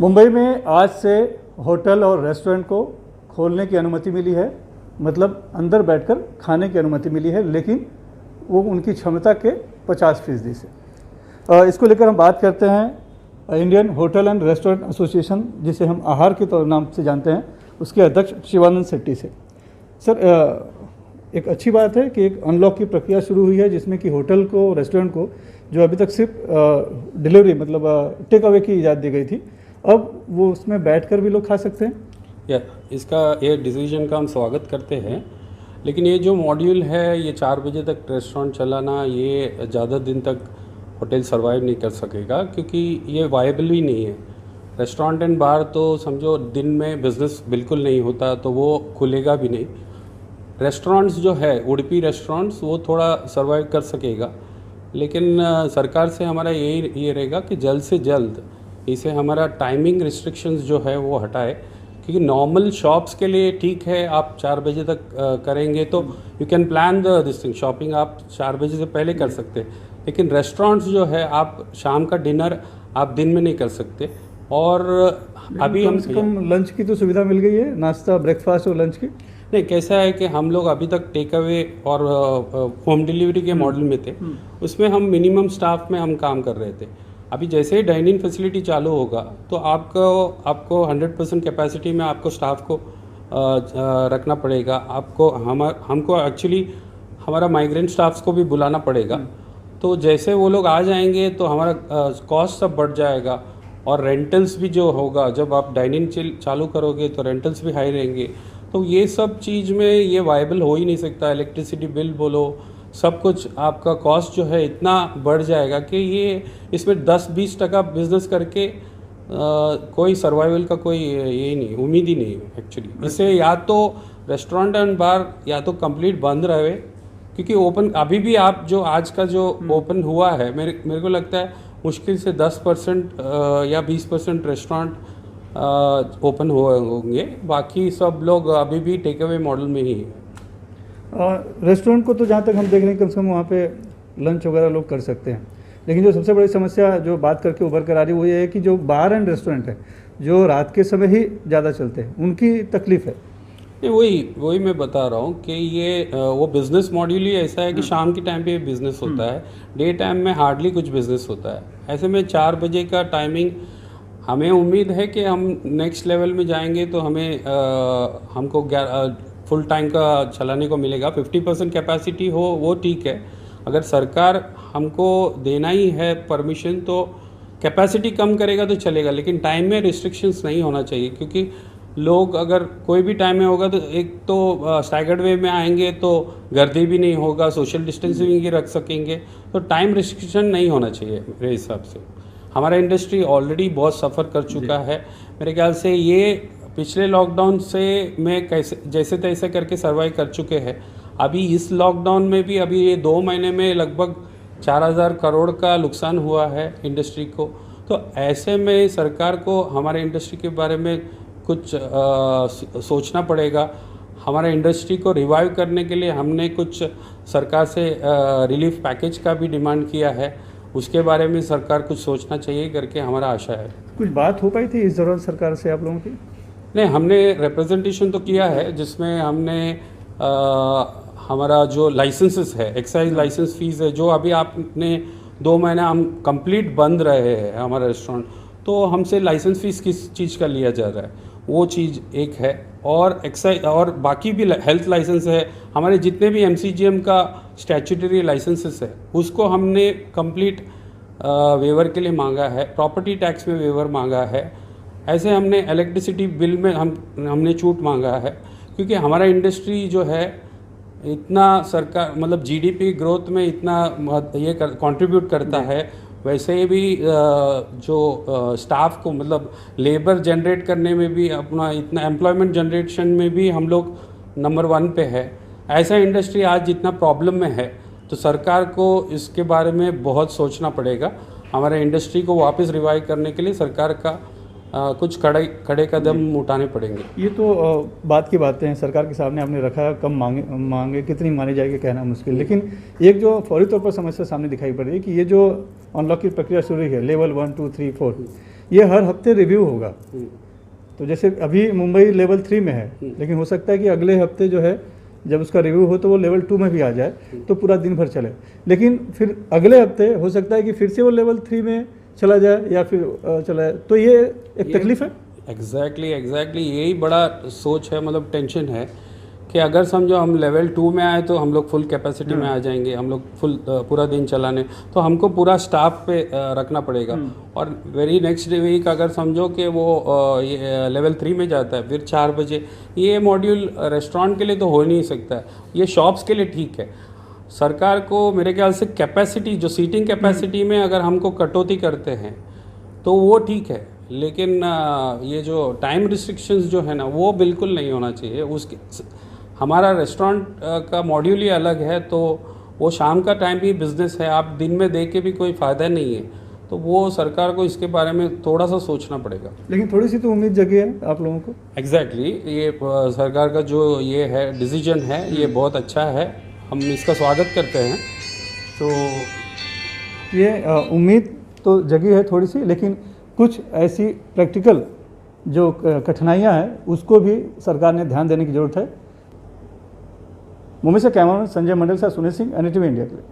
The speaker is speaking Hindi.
मुंबई में आज से होटल और रेस्टोरेंट को खोलने की अनुमति मिली है, मतलब अंदर बैठकर खाने की अनुमति मिली है, लेकिन वो उनकी क्षमता के 50% से। इसको लेकर हम बात करते हैं Indian hotel and restaurant association, जिसे हम आहार के तौर नाम से जानते हैं, उसके अध्यक्ष शिवानंद शेट्टी से। सर, एक अच्छी बात है कि एक अनलॉक की प्रक्रिया शुरू हुई है, जिसमें कि होटल को, रेस्टोरेंट को, जो अभी तक सिर्फ डिलीवरी मतलब टेक अवे की इजाज़त दी गई थी, अब वो उसमें बैठकर भी लोग खा सकते हैं। ये डिसीजन का हम स्वागत करते हैं, लेकिन ये जो मॉड्यूल है, ये 4 बजे तक रेस्टोरेंट चलाना, ये ज़्यादा दिन तक होटल सर्वाइव नहीं कर सकेगा, क्योंकि ये वायबल ही नहीं है। रेस्टोरेंट एंड बार तो समझो दिन में बिज़नेस बिल्कुल नहीं होता, तो वो खुलेगा भी नहीं। रेस्टोरेंट्स जो है, उडुपी रेस्टोरेंट्स, वो थोड़ा सर्वाइव कर सकेगा, लेकिन सरकार से हमारा ये रहेगा कि जल्द से जल्द इसे हमारा टाइमिंग रिस्ट्रिक्शंस जो है वो हटाए, क्योंकि नॉर्मल शॉप्स के लिए ठीक है, आप 4 बजे तक करेंगे तो you can plan this thing, shopping आप 4 बजे से पहले कर सकते हैं, लेकिन रेस्टोरेंट्स जो है, आप शाम का डिनर आप दिन में नहीं कर सकते। और अभी कम से कम लंच की तो सुविधा मिल गई है, नाश्ता, ब्रेकफास्ट और लंच की। नहीं, कैसा है कि हम लोग अभी तक टेक अवे और होम डिलीवरी के मॉडल में थे, उसमें हम मिनिमम स्टाफ में हम काम कर रहे थे। अभी जैसे ही डाइनिंग फैसिलिटी चालू होगा तो आपको 100% कैपेसिटी में आपको स्टाफ को रखना पड़ेगा। हमको एक्चुअली हमारा माइग्रेंट स्टाफ्स को भी बुलाना पड़ेगा, तो जैसे वो लोग आ जाएंगे तो हमारा कॉस्ट सब बढ़ जाएगा, और रेंटल्स भी जो होगा, जब आप डाइनिंग चालू करोगे तो रेंटल्स भी हाई रहेंगे, तो ये सब चीज़ में ये वायबल हो ही नहीं सकता। इलेक्ट्रिसिटी बिल बोलो, सब कुछ आपका कॉस्ट जो है इतना बढ़ जाएगा कि ये इसमें 10-20% बिजनेस करके कोई सर्वाइवल का कोई ये नहीं, उम्मीद ही नहीं है एक्चुअली। इससे या तो रेस्टोरेंट एंड बार या तो कंप्लीट बंद रहे, क्योंकि ओपन अभी भी आप जो आज का जो ओपन हुआ है, मेरे को लगता है मुश्किल से 10% या 20% रेस्टोरेंट ओपन होंगे, बाकी सब लोग अभी भी टेक अवे मॉडल में ही है। रेस्टोरेंट को तो जहाँ तक हम देख रहे हैं, कम से कम वहाँ पे लंच वगैरह लोग कर सकते हैं, लेकिन जो सबसे बड़ी समस्या जो बात करके उभर कर आ रही है वो ये है कि जो बार एंड रेस्टोरेंट है, जो रात के समय ही ज़्यादा चलते हैं, उनकी तकलीफ है। नहीं, वही मैं बता रहा हूँ कि ये वो बिज़नेस मॉड्यूल ही ऐसा है कि शाम के टाइम पे बिज़नेस होता है, डे टाइम में हार्डली कुछ बिज़नेस होता है। ऐसे में 4 बजे का टाइमिंग, हमें उम्मीद है कि हम नेक्स्ट लेवल में जाएंगे तो हमको फुल टाइम का चलाने को मिलेगा। 50% कैपेसिटी हो वो ठीक है, अगर सरकार हमको देना ही है परमिशन तो कैपेसिटी कम करेगा तो चलेगा, लेकिन टाइम में रिस्ट्रिक्शंस नहीं होना चाहिए, क्योंकि लोग अगर कोई भी टाइम में होगा तो एक तो स्टैगर्ड वे में आएंगे तो गर्दी भी नहीं होगा, सोशल डिस्टेंसिंग भी रख सकेंगे, तो टाइम रिस्ट्रिक्शन नहीं होना चाहिए मेरे हिसाब से। हमारा इंडस्ट्री ऑलरेडी बहुत सफ़र कर चुका है, मेरे ख्याल से ये पिछले लॉकडाउन से में जैसे तैसे करके सर्वाइव कर चुके हैं। अभी इस लॉकडाउन में भी अभी ये 2 महीने में लगभग 4000 करोड़ का नुकसान हुआ है इंडस्ट्री को, तो ऐसे में सरकार को हमारे इंडस्ट्री के बारे में कुछ सोचना पड़ेगा। हमारा इंडस्ट्री को रिवाइव करने के लिए हमने कुछ सरकार से रिलीफ पैकेज का भी डिमांड किया है, उसके बारे में सरकार कुछ सोचना चाहिए करके हमारा आशा है। कुछ बात हो पाई थी इस दौरान सरकार से आप लोगों की? नहीं, हमने रिप्रेजेंटेशन तो किया है, जिसमें हमने हमारा जो लाइसेंसेस है, एक्साइज लाइसेंस फीस है, जो अभी आपने 2 महीना हम कंप्लीट बंद रहे हैं हमारा रेस्टोरेंट, तो हमसे लाइसेंस फीस किस चीज़ का लिया जा रहा है, वो चीज़ एक है। और एक्साइज और बाकी भी हेल्थ लाइसेंस है, हमारे जितने भी MCGM का स्टैट्यूटरी लाइसेंसेस है, उसको हमने कंप्लीट वेवर के लिए मांगा है, प्रॉपर्टी टैक्स में वेवर मांगा है। ऐसे हमने इलेक्ट्रिसिटी बिल में हमने छूट मांगा है, क्योंकि हमारा इंडस्ट्री जो है इतना सरकार मतलब GDP ग्रोथ में इतना ये कंट्रीब्यूट करता है, वैसे ही भी जो स्टाफ को मतलब लेबर जनरेट करने में भी अपना इतना एम्प्लॉयमेंट जनरेशन में भी हम लोग नंबर 1 पे है। ऐसा इंडस्ट्री आज जितना प्रॉब्लम में है, तो सरकार को इसके बारे में बहुत सोचना पड़ेगा। हमारे इंडस्ट्री को वापस रिवाइव करने के लिए सरकार का कुछ कड़े कदम उठाने पड़ेंगे। ये तो बात की बातें हैं, सरकार के सामने आपने रखा, कम मांगे कितनी मानी जाएगी कहना मुश्किल, लेकिन एक जो फौरी तौर पर समस्या सामने दिखाई पड़ रही है कि ये जो अनलॉक की प्रक्रिया शुरू हुई है, लेवल 1, 2, 3, 4, ये हर हफ्ते रिव्यू होगा। तो जैसे अभी मुंबई लेवल 3 में है, लेकिन हो सकता है कि अगले हफ्ते जो है जब उसका रिव्यू हो तो वो लेवल 2 में भी आ जाए, तो पूरा दिन भर चले। लेकिन फिर अगले हफ्ते हो सकता है कि फिर से वो लेवल 3 में चला जाए या फिर चला जाए, तो ये एक तकलीफ है। एग्जैक्टली यही बड़ा सोच है, मतलब टेंशन है कि अगर समझो हम लेवल 2 में आए तो हम लोग फुल कैपेसिटी में आ जाएंगे, हम लोग फुल पूरा दिन चलाने, तो हमको पूरा स्टाफ पे रखना पड़ेगा। और वेरी नेक्स्ट वीक अगर समझो कि वो ये लेवल 3 में जाता है फिर 4 बजे, ये मॉड्यूल रेस्टोरेंट के लिए तो हो नहीं सकता है, ये शॉप्स के लिए ठीक है। सरकार को मेरे ख्याल से कैपेसिटी, जो सीटिंग कैपेसिटी में अगर हमको कटौती करते हैं तो वो ठीक है, लेकिन ये जो टाइम रिस्ट्रिक्शंस जो है ना वो बिल्कुल नहीं होना चाहिए। उसके हमारा रेस्टोरेंट का मॉड्यूल ही अलग है, तो वो शाम का टाइम भी बिजनेस है, आप दिन में देख के भी कोई फ़ायदा नहीं है, तो वो सरकार को इसके बारे में थोड़ा सा सोचना पड़ेगा। लेकिन थोड़ी सी तो उम्मीद जगी है आप लोगों को। एग्जैक्टली ये सरकार का जो ये है डिसीजन है ये बहुत अच्छा है, हम इसका स्वागत करते हैं। तो ये उम्मीद तो जगी है थोड़ी सी, लेकिन कुछ ऐसी प्रैक्टिकल जो कठिनाइयाँ हैं उसको भी सरकार ने ध्यान देने की ज़रूरत है। मुंबई से कैमरामैन संजय मंडल से सुनील सिंह, NDTV इंडिया के लिए।